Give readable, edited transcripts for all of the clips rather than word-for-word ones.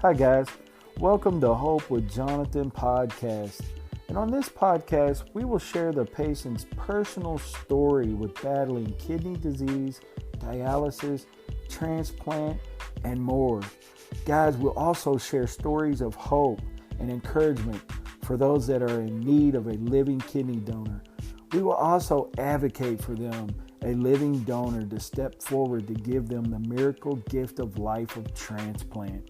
Hi guys, welcome to Hope with Jonathan podcast. And on this podcast, we will share the patient's personal story with battling kidney disease, dialysis, transplant, and more. Guys, we'll also share stories of hope and encouragement for those that are in need of a living kidney donor. We will also advocate for them, a living donor, to step forward to give them the miracle gift of life of transplant.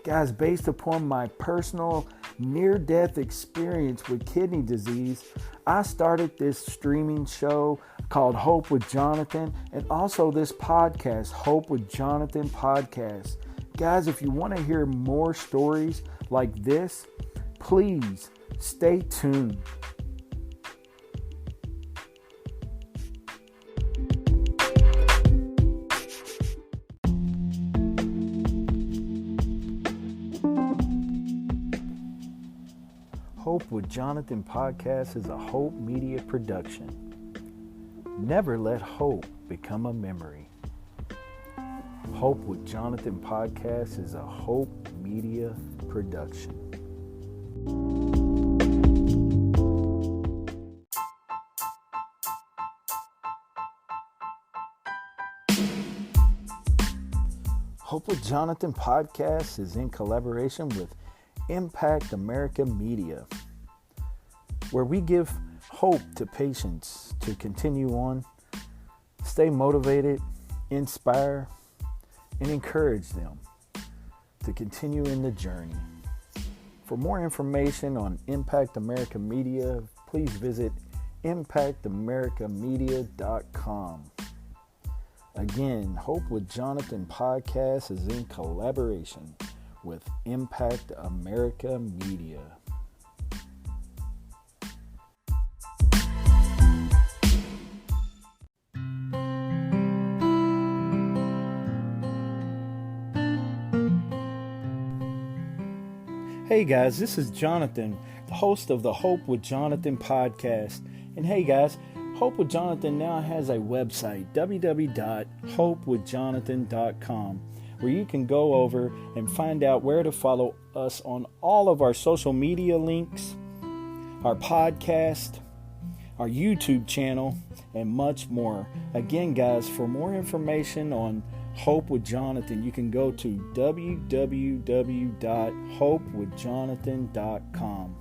Guys, based upon my personal near-death experience with kidney disease, I started this streaming show called Hope with Jonathan, and also this podcast, Hope with Jonathan Podcast. Guys, if you want to hear more stories like this, please stay tuned. Hope with Jonathan podcast is a Hope Media production. Never let hope become a memory. Hope with Jonathan podcast is a Hope Media production. Hope with Jonathan podcast is in collaboration with Impact America Media, where we give hope to patients to continue on, stay motivated, inspire, and encourage them to continue in the journey. For more information on Impact America Media, please visit impactamericamedia.com. Again, Hope with Jonathan podcast is in collaboration with Impact America Media. Hey guys, this is Jonathan, the host of the Hope with Jonathan podcast. And hey guys, Hope with Jonathan now has a website, www.hopewithjonathan.com, where you can go over and find out where to follow us on all of our social media links, our podcast, our YouTube channel, and much more. Again, guys, for more information on Hope with Jonathan, you can go to www.hopewithjonathan.com.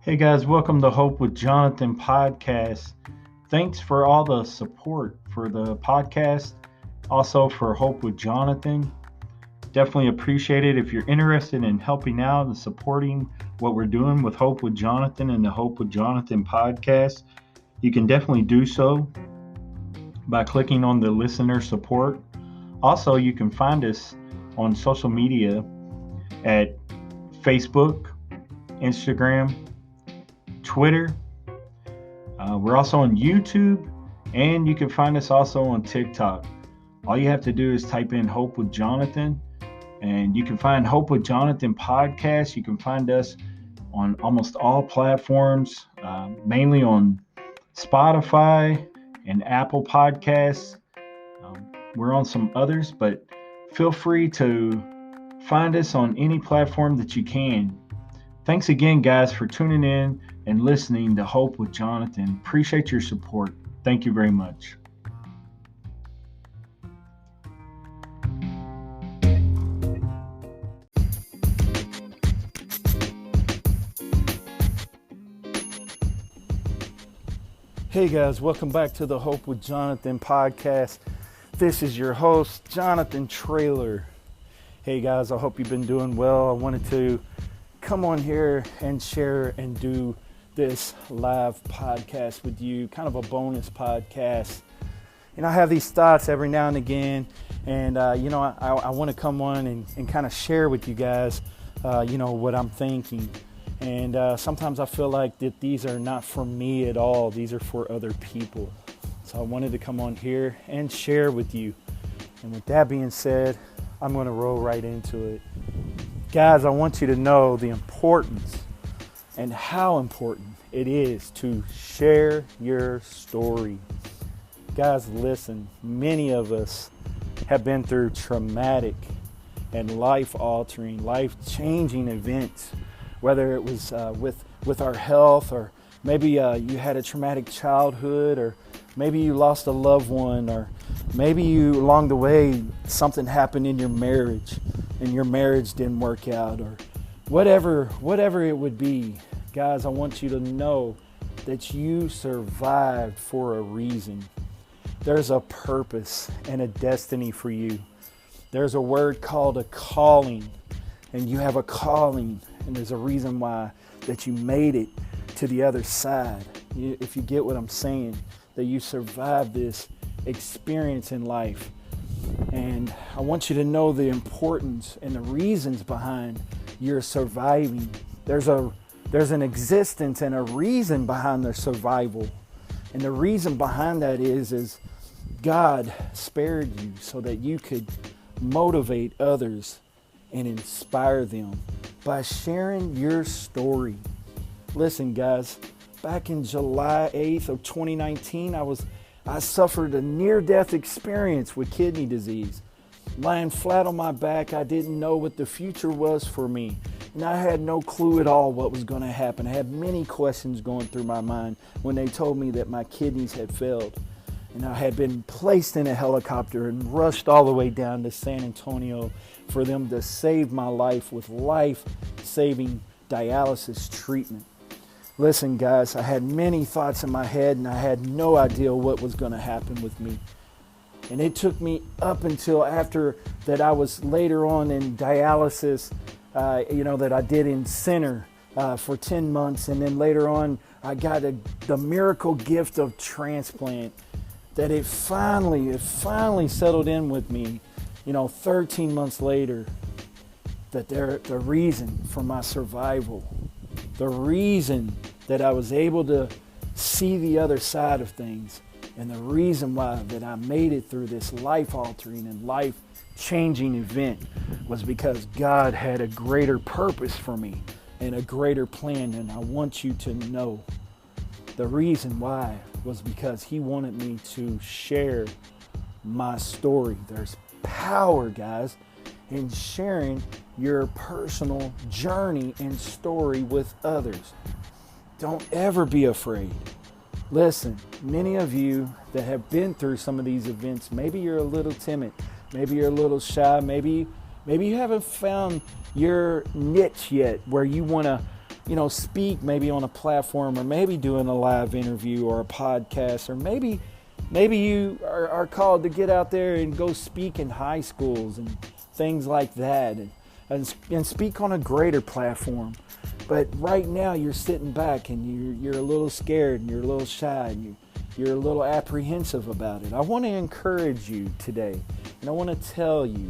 Hey guys, welcome to Hope with Jonathan podcast. Thanks for all the support for the podcast, also for Hope with Jonathan. Definitely appreciate it. If you're interested in helping out and supporting what we're doing with Hope with Jonathan and the Hope with Jonathan podcast, you can definitely do so by clicking on the listener support. Also, you can find us on social media at Facebook, Instagram, Twitter. We're also on YouTube, and you can find us also on TikTok. All you have to do is type in Hope with Jonathan, and you can find Hope with Jonathan podcast. You can find us on almost all platforms, mainly on Spotify and Apple Podcasts. We're on some others, but feel free to find us on any platform that you can. Thanks again, guys, for tuning in and listening to Hope with Jonathan. Appreciate your support. Thank you very much. Hey guys, welcome back to the Hope with Jonathan podcast. This is your host, Jonathan Traylor. Hey guys, I hope you've been doing well. I wanted to come on here and share and do this live podcast with you, kind of a bonus podcast. I have these thoughts every now and again, and I want to come on and kind of share with you guys, what I'm thinking. And sometimes I feel like that these are not for me at all. These are for other people. So I wanted to come on here and share with you. And with that being said, I'm going to roll right into it. Guys, I want you to know the importance and how important it is to share your story. Guys, listen, many of us have been through traumatic and life-altering, life-changing events. Whether it was with our health, or maybe you had a traumatic childhood, or maybe you lost a loved one, or maybe you along the way something happened in your marriage and your marriage didn't work out, or whatever it would be. Guys, I want you to know that you survived for a reason. There's a purpose and a destiny for you. There's a word called a calling, and you have a calling. And there's a reason why that you made it to the other side. If you get what I'm saying, that you survived this experience in life. And I want you to know the importance and the reasons behind your surviving. There's an existence and a reason behind their survival. And the reason behind that is God spared you so that you could motivate others and inspire them by sharing your story. Listen, guys, back in July 8th of 2019, I suffered a near-death experience with kidney disease. Lying flat on my back, I didn't know what the future was for me. And I had no clue at all what was going to happen. I had many questions going through my mind when they told me that my kidneys had failed. And I had been placed in a helicopter and rushed all the way down to San Antonio for them to save my life with life-saving dialysis treatment. Listen, guys, I had many thoughts in my head, and I had no idea what was going to happen with me. And it took me up until after that I was later on in dialysis, that I did in center for 10 months. And then later on, I got the miracle gift of transplant. That it finally settled in with me, 13 months later, that the reason for my survival, the reason that I was able to see the other side of things, and the reason why that I made it through this life-altering and life-changing event was because God had a greater purpose for me and a greater plan, and I want you to know. The reason why was because He wanted me to share my story. There's power, guys, in sharing your personal journey and story with others. Don't ever be afraid. Listen, many of you that have been through some of these events, maybe you're a little timid, maybe you're a little shy, maybe you haven't found your niche yet where you want to speak maybe on a platform, or maybe doing a live interview or a podcast, or maybe you are called to get out there and go speak in high schools and things like that, and speak on a greater platform. But right now you're sitting back and you're a little scared and you're a little shy and you're a little apprehensive about it. I want to encourage you today, and I want to tell you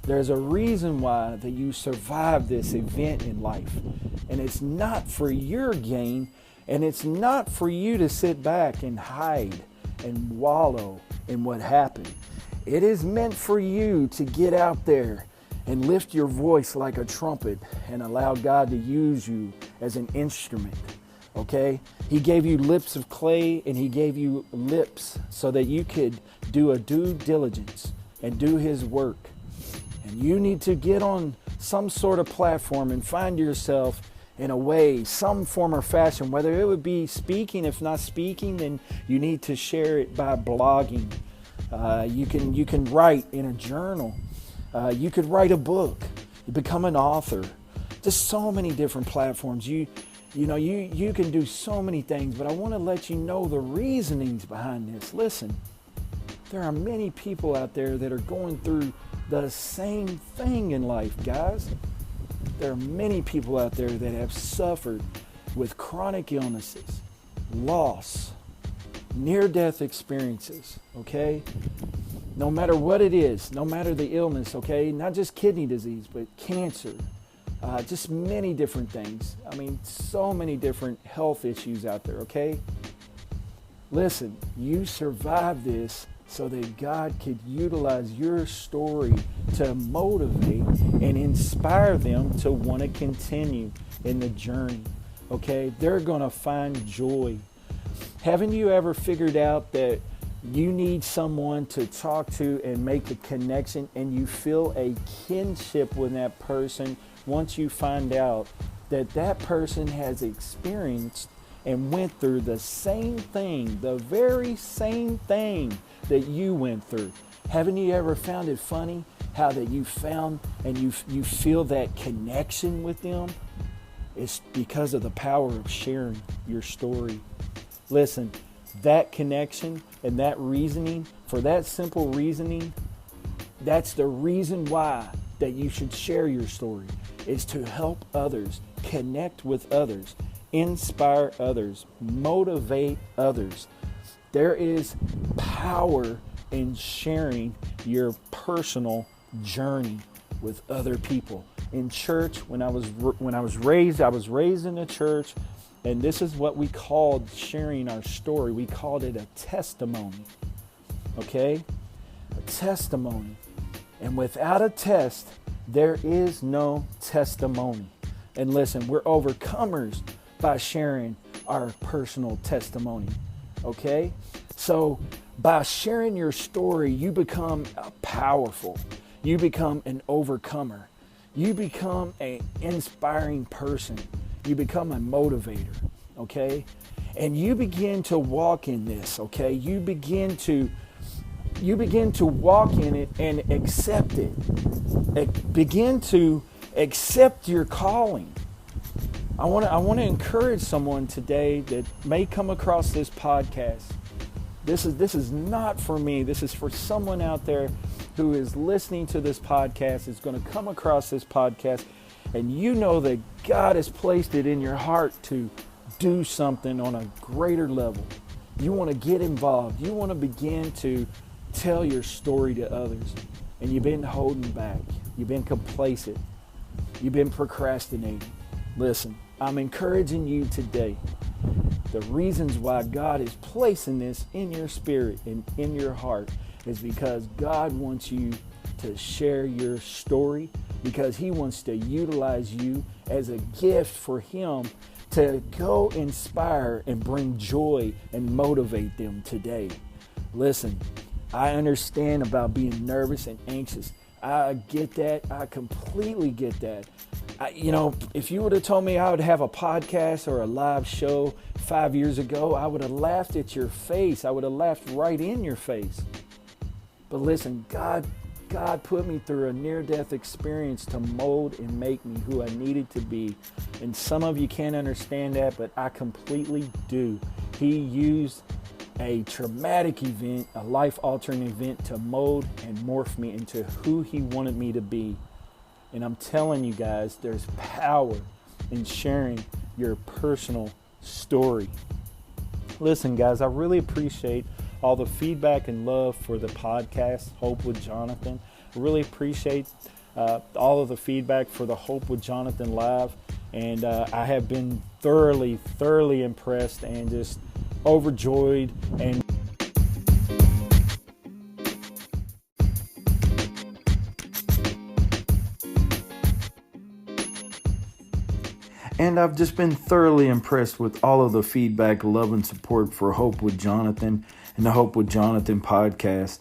there's a reason why that you survived this event in life. And it's not for your gain, and it's not for you to sit back and hide and wallow in what happened. It is meant for you to get out there and lift your voice like a trumpet and allow God to use you as an instrument, okay? He gave you lips of clay, and He gave you lips so that you could do a due diligence and do His work. And you need to get on some sort of platform and find yourself in a way, some form or fashion, whether it would be speaking. If not speaking, then you need to share it by blogging. You can write in a journal. You could write a book, become an author. There's so many different platforms. You can do so many things, but I want to let you know the reasonings behind this. Listen, there are many people out there that are going through the same thing in life, guys. There are many people out there that have suffered with chronic illnesses, loss, near-death experiences, okay? No matter what it is, no matter the illness, okay? Not just kidney disease, but cancer, just many different things. I mean, so many different health issues out there, okay? Listen, you survived this so that God could utilize your story to motivate and inspire them to want to continue in the journey, okay? They're going to find joy. Haven't you ever figured out that you need someone to talk to and make a connection, and you feel a kinship with that person once you find out that that person has experienced and went through the same thing, the very same thing that you went through? Haven't you ever found it funny how that you found and you feel that connection with them? It's because of the power of sharing your story. Listen, that connection and that reasoning, for that simple reasoning, that's the reason why that you should share your story, is to help others, connect with others, inspire others, motivate others. There is power in sharing your personal journey with other people. In church, when I was raised in a church, and this is what we called sharing our story. We called it a testimony. Okay? A testimony. And without a test, there is no testimony. And listen, we're overcomers by sharing our personal testimony. Okay? So by sharing your story, you become powerful. You become an overcomer. You become an inspiring person. You become a motivator, okay? And you begin to walk in this, okay? You begin to walk in it and accept it. Begin to accept your calling. I want to encourage someone today that may come across this podcast. This is not for me. This is for someone out there who is listening to this podcast, is going to come across this podcast, and you know that God has placed it in your heart to do something on a greater level. You want to get involved. You want to begin to tell your story to others. And you've been holding back. You've been complacent. You've been procrastinating. Listen, I'm encouraging you today. The reasons why God is placing this in your spirit and in your heart is because God wants you to share your story, because He wants to utilize you as a gift for Him to go inspire and bring joy and motivate them today. Listen, I understand about being nervous and anxious. I get that. I completely get that. If you would have told me I would have a podcast or a live show 5 years ago, I would have laughed at your face. I would have laughed right in your face. But listen, God put me through a near-death experience to mold and make me who I needed to be. And some of you can't understand that, but I completely do. He used a traumatic event, a life-altering event, to mold and morph me into who He wanted me to be. And I'm telling you guys, there's power in sharing your personal story. Listen, guys, I really appreciate all the feedback and love for the podcast, Hope with Jonathan. I really appreciate all of the feedback for the Hope with Jonathan Live. And I have been thoroughly impressed and just overjoyed and I've just been thoroughly impressed with all of the feedback, love, and support for Hope with Jonathan and the Hope with Jonathan podcast.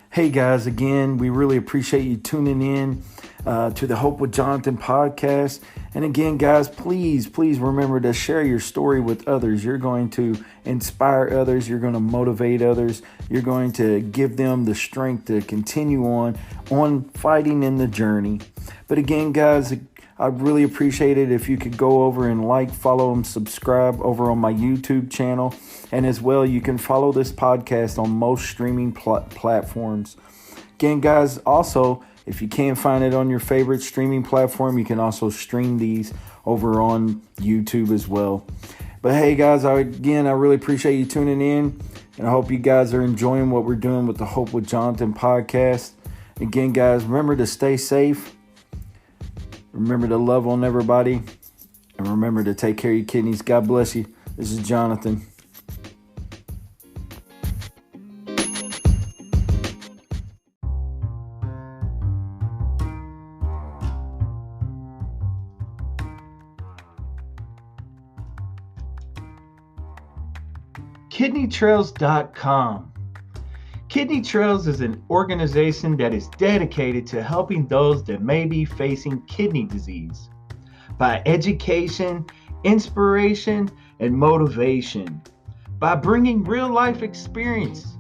Hey guys, again, we really appreciate you tuning in to the Hope with Jonathan podcast. And again, guys, please remember to share your story with others. You're going to inspire others. You're going to motivate others. You're going to give them the strength to continue on fighting in the journey. But again, guys, I'd really appreciate it if you could go over and like, follow, and subscribe over on my YouTube channel. And as well, you can follow this podcast on most streaming platforms. Again, guys, also, if you can't find it on your favorite streaming platform, you can also stream these over on YouTube as well. But hey, guys, I really appreciate you tuning in. And I hope you guys are enjoying what we're doing with the Hope with Jonathan podcast. Again, guys, remember to stay safe. Remember to love on everybody. And remember to take care of your kidneys. God bless you. This is Jonathan. KidneyTrails.com. Kidney Trails is an organization that is dedicated to helping those that may be facing kidney disease by education, inspiration, and motivation, by bringing real-life experience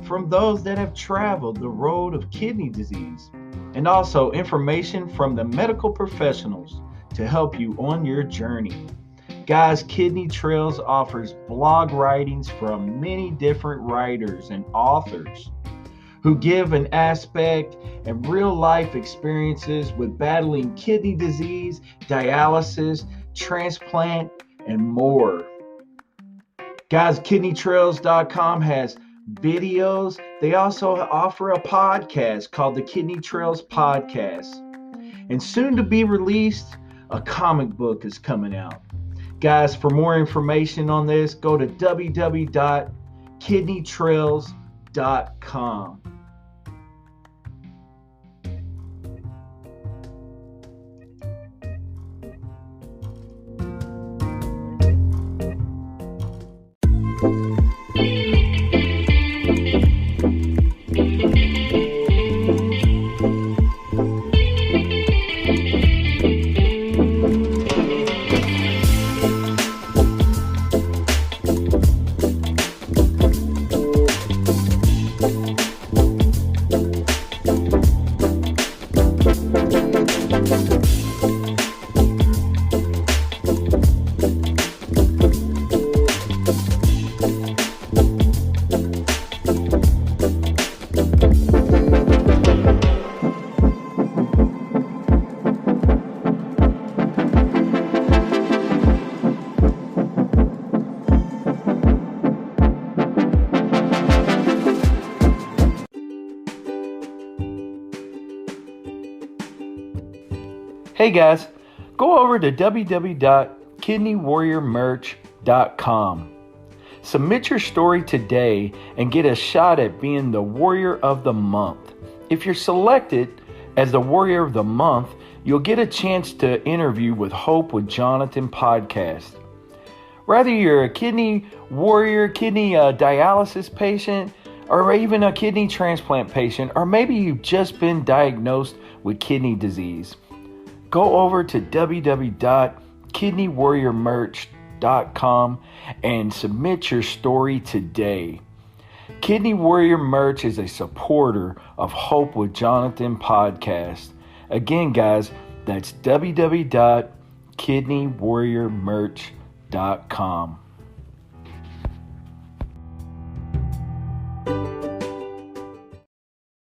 from those that have traveled the road of kidney disease, and also information from the medical professionals to help you on your journey. Guys, Kidney Trails offers blog writings from many different writers and authors who give an aspect and real life experiences with battling kidney disease, dialysis, transplant, and more. Guys, KidneyTrails.com has videos. They also offer a podcast called the Kidney Trails Podcast. And soon to be released, a comic book is coming out. Guys, for more information on this, go to www.kidneytrails.com. Hey guys, go over to www.kidneywarriormerch.com. Submit your story today and get a shot at being the Warrior of the Month. If you're selected as the Warrior of the Month, you'll get a chance to interview with Hope with Jonathan podcast. Whether you're a kidney warrior, kidney dialysis patient, or even a kidney transplant patient, or maybe you've just been diagnosed with kidney disease, go over to www.kidneywarriormerch.com and submit your story today. Kidney Warrior Merch is a supporter of Hope with Jonathan podcast. Again, guys, that's www.kidneywarriormerch.com.